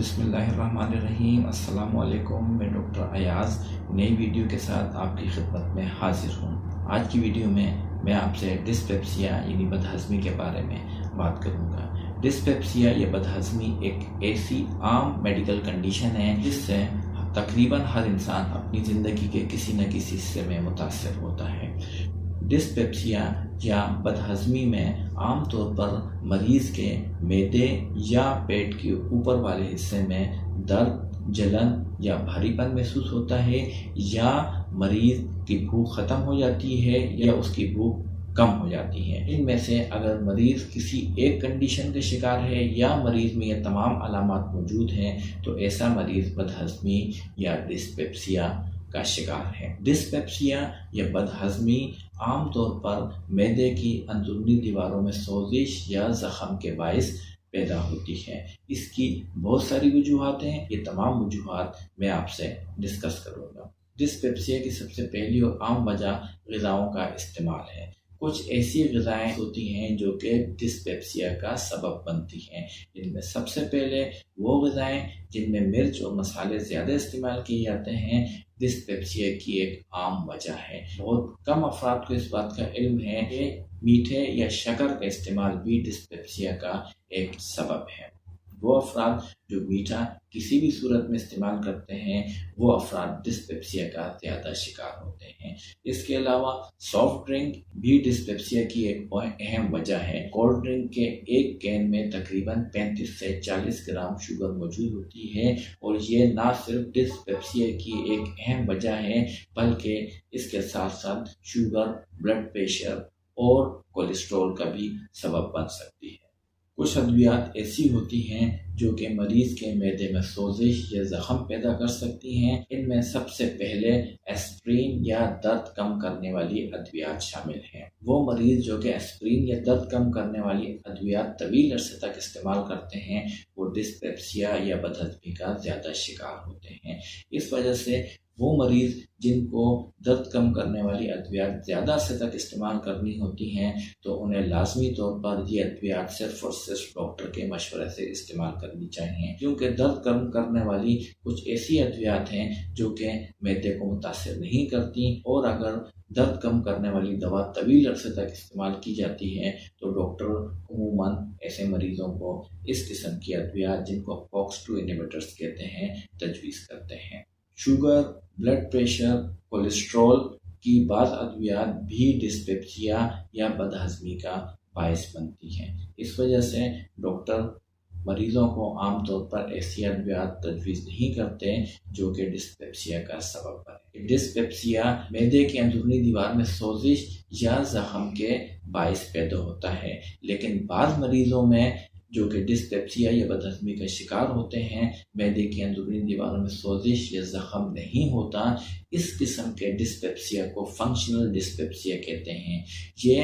बिस्मिल्लाहिर्रहमानिर्रहीम। अस्सलाम वालेकुम। मैं डॉक्टर अयाज़ नई वीडियो के साथ आपकी खिदमत में हाजिर हूँ। आज की वीडियो में मैं आपसे डिस्पेप्सिया यानी बदहज़मी के बारे में बात करूँगा। डिस्पेप्सिया या बदहज़मी एक ऐसी आम मेडिकल कंडीशन है जिससे तकरीबन हर इंसान अपनी ज़िंदगी के किसी न किसी हिस्से में मुतासर होता है। डिस्पेप्सिया या बदहज़मी में आमतौर पर मरीज़ के मैदे या पेट के ऊपर वाले हिस्से में दर्द, जलन या भारीपन महसूस होता है, या मरीज़ की भूख ख़त्म हो जाती है या उसकी भूख कम हो जाती है। इनमें से अगर मरीज़ किसी एक कंडीशन के शिकार है या मरीज़ में ये तमाम अलामात मौजूद हैं तो ऐसा मरीज़ बदहज़मी या डिस्पेप्सिया का शिकार है। डिस्पेप्सिया या बदहज़मी आमतौर पर मैदे की अंदरूनी दीवारों में सोजिश या ज़ख़म के बाइस पैदा होती है। इसकी बहुत सारी वजूहात हैं, ये तमाम वजूहात मैं आपसे डिस्कस करूँगा। डिस्पेप्सिया की सबसे पहली और आम वजह ग़िज़ाओं का इस्तेमाल है। कुछ ऐसी ग़िज़ाएँ होती हैं जो कि डिस्पेप्सिया का सबब बनती हैं। इनमें सबसे पहले वो ग़िज़ाएँ जिनमें मिर्च और मसाले ज़्यादा इस्तेमाल किए जाते हैं डिस्पेप्सिया की एक आम वजह है। बहुत कम अफराद को इस बात का इल्म है कि मीठे या शक्कर का इस्तेमाल भी डिस्पेप्सिया का एक सबब है। वो अफराद जो मीठा किसी भी सूरत में इस्तेमाल करते हैं वो अफराद डिस्पेप्सिया का ज़्यादा शिकार होते हैं। इसके अलावा सॉफ्ट ड्रिंक भी डिस्पेप्सिया की एक अहम वजह है। कोल्ड ड्रिंक के एक कैन में तकरीबन 35 से 40 ग्राम शुगर मौजूद होती है और ये ना सिर्फ डिस्पेप्सिया की एक अहम वजह है बल्कि इसके साथ साथ शुगर, ब्लड प्रेशर और कोलेस्ट्रॉल का भी सबब बन सकती है। कुछ अद्वियात ऐसी होती हैं जो कि मरीज़ के मैदे में सोजिश या ज़ख़म पैदा कर सकती हैं। इनमें सबसे पहले एस्प्रिन या दर्द कम करने वाली अद्वियात शामिल हैं। वो मरीज़ जो कि एस्प्रिन या दर्द कम करने वाली अद्वियात तवील अरसे तक इस्तेमाल करते हैं वो डिस्पेप्सिया या बदहज़मी का ज़्यादा शिकार होते हैं। इस वजह से वो मरीज़ जिनको दर्द कम करने वाली अद्वियात ज़्यादा अरसे तक इस्तेमाल करनी होती हैं तो उन्हें लाजमी तौर पर ये अद्वियात सिर्फ और सिर्फ डॉक्टर के मशवरे से इस्तेमाल करनी चाहिए, क्योंकि दर्द कम करने वाली कुछ ऐसी अद्वियात हैं जो कि मैदे को मुतासिर नहीं करती, और अगर दर्द कम करने वाली दवा तवील अरसे तक इस्तेमाल की जाती है तो डॉक्टर उमूमन ऐसे मरीज़ों को इस किस्म की अद्वियात जिनको COX-2 इनहिबिटर्स कहते हैं तजवीज़ करते हैं। शुगर, ब्लड प्रेशर, कोलेस्ट्रॉल की बाज़ अद्वियात भी डिस्पेप्सिया या बदहज़मी का बायस बनती हैं। इस वजह से डॉक्टर मरीज़ों को आमतौर पर ऐसी अद्वियात तजवीज़ नहीं करते जो कि डिस्पेप्सिया का सबब बने। डिस्पेप्सिया मैदे की अंदरूनी दीवार में सोजिश या ज़ख़म के बायस पैदा होता है, लेकिन बाज़ मरीज़ों में जो कि डिस्पेप्सिया या बदहज़मी का शिकार होते हैं मैदे की अंदरूनी दीवारों में सोजिश या ज़ख़म नहीं होता। इस किस्म के डिस्पेप्सिया को फंक्शनल डिस्पेप्सिया कहते हैं। ये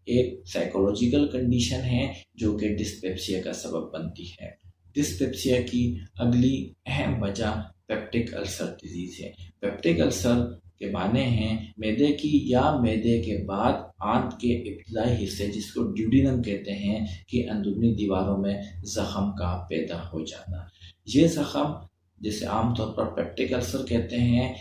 एक साइकोलॉजिकल कंडीशन है जो कि डिस्पेप्सिया का सबब बनती है। डिस्पेप्सिया की अगली अहम वजह पेप्टिक अल्सर डिजीज़ है। पेप्टिक अल्सर के माने हैं मैदे की या मैदे के बाद आंत के इब्तिदाई हिस्से जिसको ड्यूडिनम कहते हैं कि अंदरूनी दीवारों में ज़ख़म का पैदा हो जाना। ये ज़ख़म जिसे आमतौर पर पेप्टिक अल्सर कहते हैं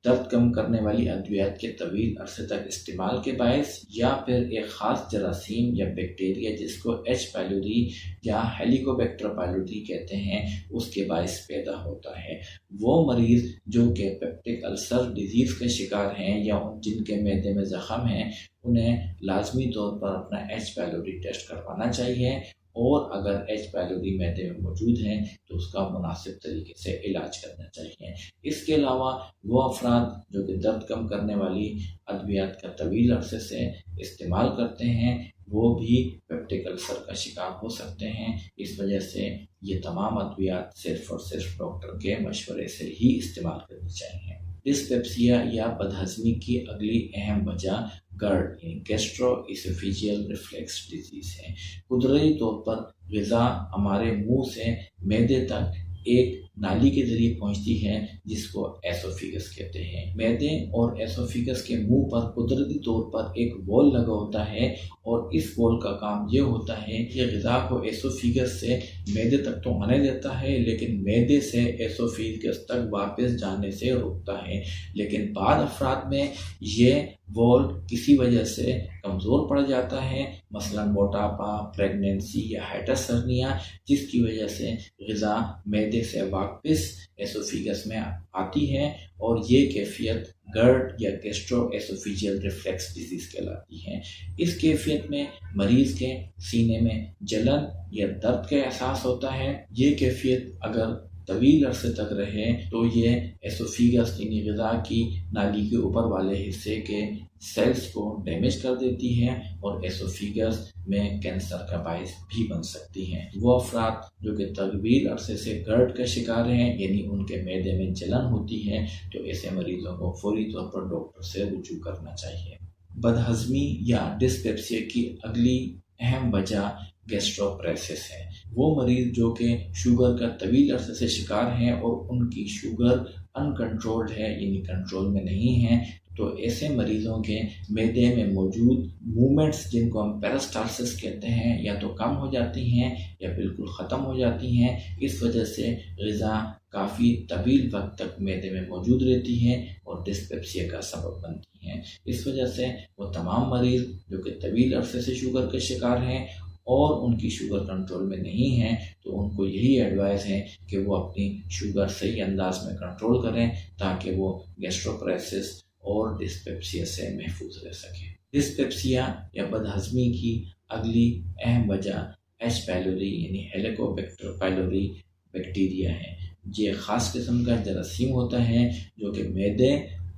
दर्द कम करने वाली अद्वियात के तवील अरसे तक इस्तेमाल के बायस या फिर एक ख़ास जरासीम या बैक्टीरिया जिसको H. पाइलोरी या हेलिकोबैक्टर पाइलोरी कहते हैं उसके बायस पैदा होता है। वो मरीज़ जो कि पेप्टिक अल्सर डिजीज़ के शिकार हैं या जिनके मैदे में ज़ख़म है उन्हें लाजमी तौर पर अपना H. पाइलोरी टेस्ट करवाना चाहिए, और अगर H. पाइलोरी मैदे में मौजूद है तो उसका मुनासिब तरीके से इलाज करना चाहिए। इसके अलावा वो अफराद जो कि दर्द कम करने वाली अद्वियात का तवील अरसे से इस्तेमाल करते हैं वो भी पेप्टिक अल्सर का शिकार हो सकते हैं। इस वजह से ये तमाम अद्वियात सिर्फ और सिर्फ डॉक्टर के मशवरे से ही इस्तेमाल करनी चाहिए। डिस्पेप्सिया या बदहज़मी की अगली अहम वजह GERD यानी गैस्ट्रोइसोफेजियल रिफ्लेक्स डिजीज़ है। कुदरती तौर पर ग़िज़ा हमारे मुंह से मैदे तक एक नाली के जरिए पहुंचती है जिसको एसोफिगस कहते हैं। मैदे और एसोफिगस के मुंह पर कुदरती तौर पर एक वॉल लगा होता है और इस वॉल का काम ये होता है कि ग़िज़ा को एसोफिगस से मैदे तक तो आने देता है, लेकिन मैदे से एसोफिगस तक वापस जाने से रोकता है। लेकिन बाद अफराद में ये वॉल किसी वजह से कमज़ोर पड़ जाता है, मसलन मोटापा, प्रेगनेंसी या हाइपरसरनिया, जिसकी वजह से ग़िज़ा मैदे से वापस एसोफिगस में आती है और ये कैफियत गर्ड या गैस्ट्रो एसोफिजियल रिफ्लेक्स डिजीज़ कहलाती है। इस कैफियत में मरीज़ के सीने में जलन या दर्द का एहसास होता है। ये कैफियत अगर तवील अरसे तक रहे तो ये एसोफिगस यानी ग़िज़ा की नाली के ऊपर वाले हिस्से के सेल्स को डैमेज कर देती है और एसोफिगस में कैंसर का बायस भी बन सकती हैं। वो अफराद जो कि तवील अरसे से गर्ड का शिकार हैं, यानी उनके मैदे में जलन होती है, तो ऐसे मरीजों को फौरी तौर पर डॉक्टर से रुजू करना चाहिए। बदहज़मी या डिस्पेप्सिया की अगली अहम वजह गैस्ट्रोप्रेसिस है। वो मरीज़ जो कि शुगर का तवील अरसे से शिकार हैं और उनकी शुगर अनकंट्रोल्ड है यानी कंट्रोल में नहीं है, तो ऐसे मरीज़ों के मैदे में मौजूद मूवमेंट्स जिनको हम पेरिस्टालसिस कहते हैं या तो कम हो जाती हैं या बिल्कुल ख़त्म हो जाती हैं। इस वजह से ग़िज़ा काफ़ी तवील वक्त तक मैदे में मौजूद रहती है और डिस्पेप्सिया का सबब बनती हैं। इस वजह से वो तमाम मरीज़ जो कि तवील अरसे से शुगर के शिकार हैं और उनकी शुगर कंट्रोल में नहीं है, तो उनको यही एडवाइस है कि वो अपनी शुगर सही अंदाज में कंट्रोल करें ताकि वो गैस्ट्रोप्रेसिस और डिस्पेप्सिया से महफूज रह सकें। डिस्पेप्सिया या बदहज़मी की अगली अहम वजह एच पाइलोरी यानी हेलिकोबैक्टर पाइलोरी बैक्टीरिया है। ये ख़ास किस्म का जरासीम होता है जो कि मैदे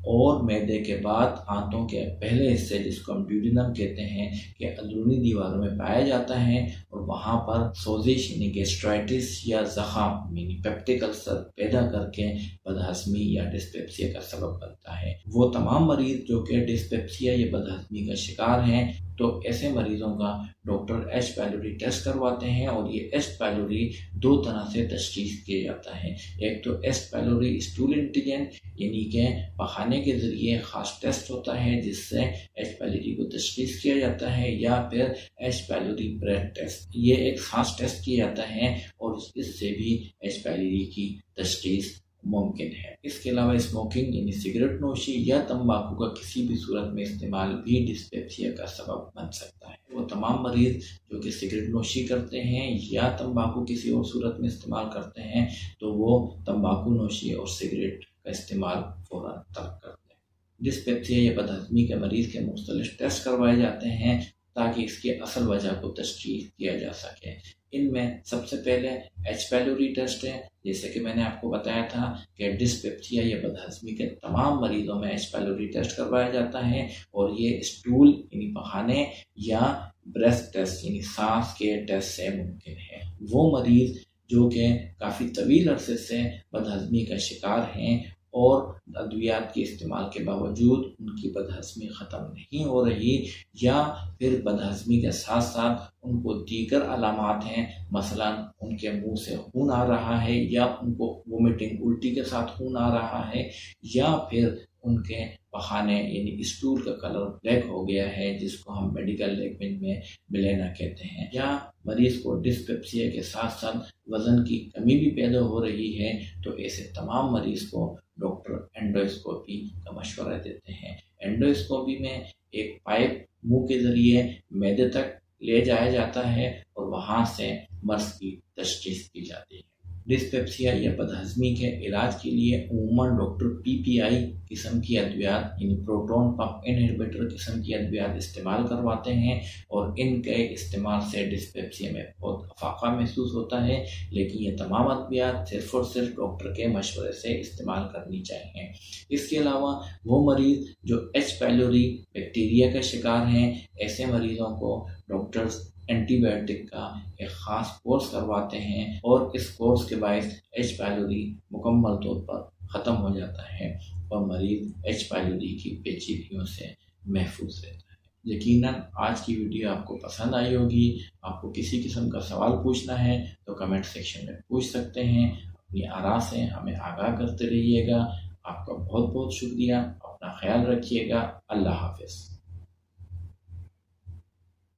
और मैदे के बाद आंतों के पहले हिस्से जिसको हम ड्यूडेनम कहते हैं कि अंदरूनी दीवारों में पाया जाता है और वहाँ पर सोजिश यानी गैस्ट्राइटिस या ज़ख़म यानी पेप्टिक अल्सर पैदा करके बदहज़मी या डिस्पेप्सिया का सबब बनता है। वो तमाम मरीज़ जो कि डिस्पेप्सिया या बदहज़मी का शिकार हैं, तो ऐसे मरीज़ों का डॉक्टर एच पाइलोरी टेस्ट करवाते हैं और ये एच पाइलोरी दो तरह से तशख़ीस किया जाता है। एक तो एच पाइलोरी स्टूल एंटीजन यानी कि पखाने के ज़रिए ख़ास टेस्ट होता है जिससे एच पाइलोरी को तशख़ीस किया जाता है, या फिर एच पाइलोरी ब्रेथ टेस्ट, ये एक ख़ास टेस्ट किया जाता है और इससे भी एच पाइलोरी की तशख़ीस मुमकिन है। इसके अलावा स्मोकिंग यानी सिगरेट नोशी या तंबाकू का किसी भी सूरत में इस्तेमाल भी डिस्पेप्सिया का सबब बन सकता है। वो तमाम मरीज़ जो कि सिगरेट नोशी करते हैं या तंबाकू किसी और सूरत में इस्तेमाल करते हैं, तो वो तंबाकू नोशी और सिगरेट का इस्तेमाल फ़ौरन तर्क करते हैं। डिस्पेप्सिया या बदहज़मी के मरीज़ के मुख्तलिफ टेस्ट करवाए जाते हैं ताकि इसकी असल वजह को तशख़ीस किया जा सके। इनमें सबसे पहले एच पाइलोरी टेस्ट है। जैसे कि मैंने आपको बताया था कि डिस्पेप्सिया या बदहज़मी के तमाम मरीज़ों में एच पाइलोरी टेस्ट करवाया जाता है और ये स्टूल यानी पखाने या ब्रेथ टेस्ट यानी सांस के टेस्ट से मुमकिन है। वो मरीज़ जो कि काफ़ी तवील अरसे से बदहज़मी का शिकार हैं और अद्वियात के इस्तेमाल के बावजूद उनकी बदहज़मी ख़त्म नहीं हो रही, या फिर बदहज़मी के साथ साथ उनको दीगर अलामात हैं, मसलन उनके मुंह से खून आ रहा है या उनको वोमिटिंग उल्टी के साथ खून आ रहा है, या फिर उनके पखाने यानी स्टूल का कलर ब्लैक हो गया है जिसको हम मेडिकल लैंग्वेज में मिलेना कहते हैं, या मरीज़ को डिस्पेप्सिया के साथ साथ वज़न की कमी भी पैदा हो रही है, तो ऐसे तमाम मरीज़ को डॉक्टर एंडोस्कोपी का मशवरा देते हैं। एंडोस्कोपी में एक पाइप मुंह के ज़रिए मैदे तक ले जाया जाता है और वहाँ से मर्ज़ की तशख़ीस की जाती है। डिस्पेप्सिया या बदहज़मी के इलाज के लिए उमूमन डॉक्टर पीपीआई किस्म की अद्वियात यानी प्रोटॉन पंप इनहिबिटर किस्म की अद्वियात इस्तेमाल करवाते हैं और इनके इस्तेमाल से डिस्पेप्सिया में बहुत अफाका महसूस होता है, लेकिन ये तमाम अद्वियात सिर्फ़ और सिर्फ डॉक्टर के मशवरे से इस्तेमाल करनी चाहिए। इसके अलावा वो मरीज़ जो एच पाइलोरी बैक्टीरिया का शिकार हैं, ऐसे मरीज़ों को डॉक्टर्स एंटीबायोटिक का एक ख़ास कोर्स करवाते हैं और इस कोर्स के बायस एच पाइलोरी मुकम्मल तौर पर ख़त्म हो जाता है और मरीज़ एच पाइलोरी की पेचीदगियों से महफूज रहता है। यकीनन आज की वीडियो आपको पसंद आई होगी। आपको किसी किस्म का सवाल पूछना है तो कमेंट सेक्शन में पूछ सकते हैं। अपनी आरा से हमें आगाह करते रहिएगा। आपका बहुत बहुत शुक्रिया। अपना ख्याल रखिएगा। अल्लाह हाफ़िज़।